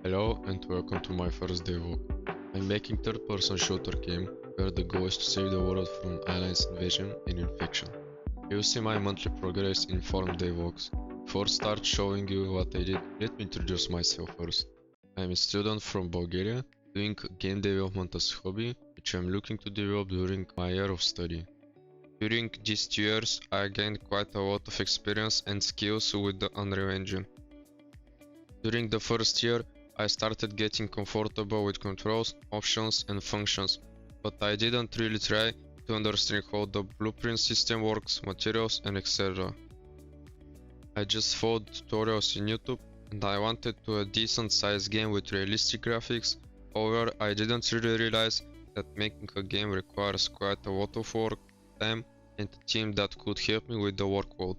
Hello and welcome to my first devlog. I'm making third-person shooter game where the goal is to save the world from aliens invasion and infection. You'll see my monthly progress in form devlogs. Before start showing you what I did, let me introduce myself first. I'm a student from Bulgaria doing game development as hobby, which I'm looking to develop during my year of study. During these 2 years, I gained quite a lot of experience and skills with the Unreal Engine. During the first year, I started getting comfortable with controls, options and functions, but I didn't really try to understand how the blueprint system works, materials and etc. I just followed tutorials in YouTube and I wanted to a decent sized game with realistic graphics. However, I didn't really realize that making a game requires quite a lot of work, time and a team that could help me with the workload.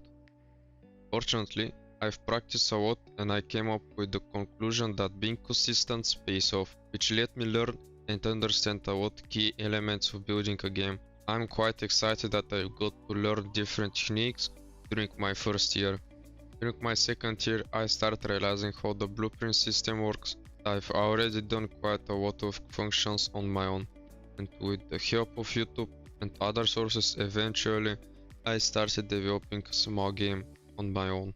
Fortunately, I've practiced a lot and I came up with the conclusion that being consistent pays off, which let me learn and understand a lot key elements of building a game. I'm quite excited that I got to learn different techniques during my first year. During my second year, I started realizing how the blueprint system works. I've already done quite a lot of functions on my own, and with the help of YouTube and other sources, eventually I started developing a small game on my own.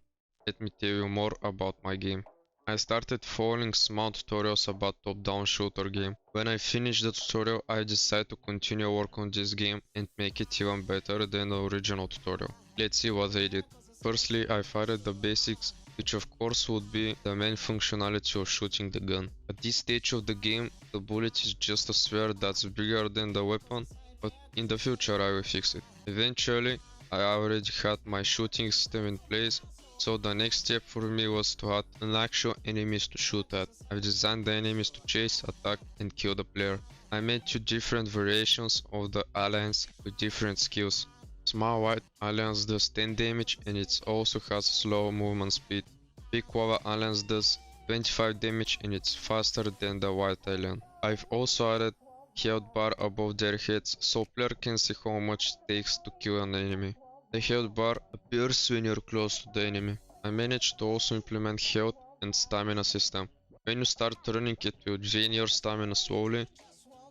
Let me tell you more about my game. I started following small tutorials about top-down shooter game. When I finished the tutorial, I decided to continue work on this game and make it even better than the original tutorial. Let's see what I did. Firstly, I fired the basics, which of course would be the main functionality of shooting the gun. At this stage of the game, the bullet is just a sphere that's bigger than the weapon, but in the future I will fix it. Eventually, I already had my shooting system in place, so the next step for me was to add an actual enemies to shoot at. I've designed the enemies to chase, attack and kill the player. I made 2 different variations of the aliens with different skills. Small white aliens does 10 damage and it also has slow movement speed. Big lava aliens does 25 damage and it's faster than the white alien. I've also added health bar above their heads so player can see how much it takes to kill an enemy. The health bar appears when you're close to the enemy. I managed to also implement health and stamina system. When you start running, it will drain your stamina slowly.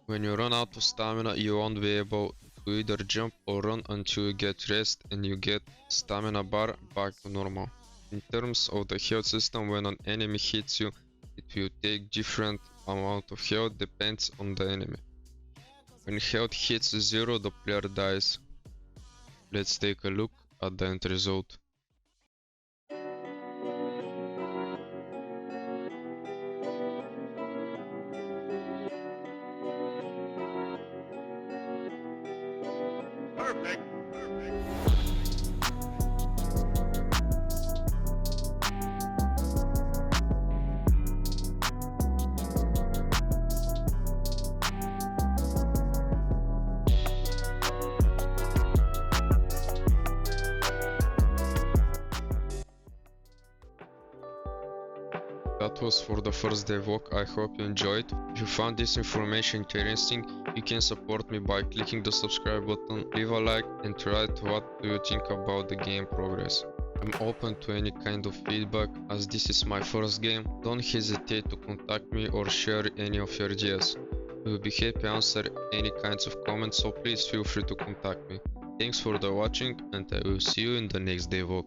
When you run out of stamina, you won't be able to either jump or run until you get rest and you get stamina bar back to normal. In terms of the health system, when an enemy hits you, it will take different amount of health depends on the enemy. When health hits 0, the player dies. Let's take a look at the end result. Perfect. That was for the first devlog. I hope you enjoyed. If you found this information interesting, you can support me by clicking the subscribe button, leave a like and write what do you think about the game progress. I'm open to any kind of feedback as this is my first game. Don't hesitate to contact me or share any of your ideas. I will be happy to answer any kinds of comments, so please feel free to contact me. Thanks for the watching and I will see you in the next devlog.